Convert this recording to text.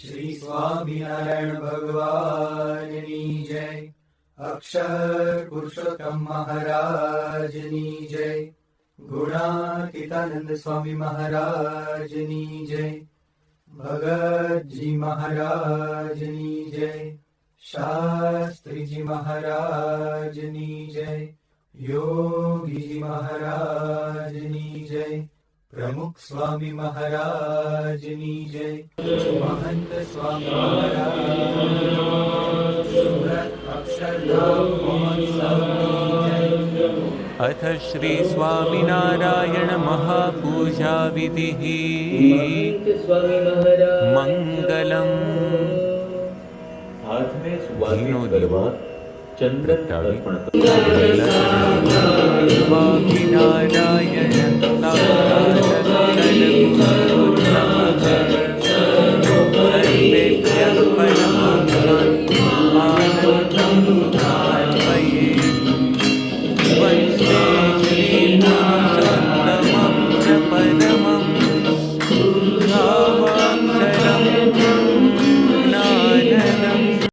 શ્રી સ્વામિનારાયણ ભગવાનની જય. અક્ષર પુરુષોત્તમ મહારાજની જય. ગુણાતીતાનંદ સ્વામી મહારાજની જય. ભગતજી મહારાજની જય. શાસ્ત્રીજી મહારાજની જય. યોગીજી મહારાજની જય. પ્રમુખ સ્વામી મહારાજની જય. મહંત સ્વામી મહારાજ સુરત અક્ષરધામ મહોત્સવની જય. અથ શ્રી સ્વામિનારાયણ મહાપૂજા વિધિઃ મંગલમ. ઘીનો દીવો સ્વામિનારાયણ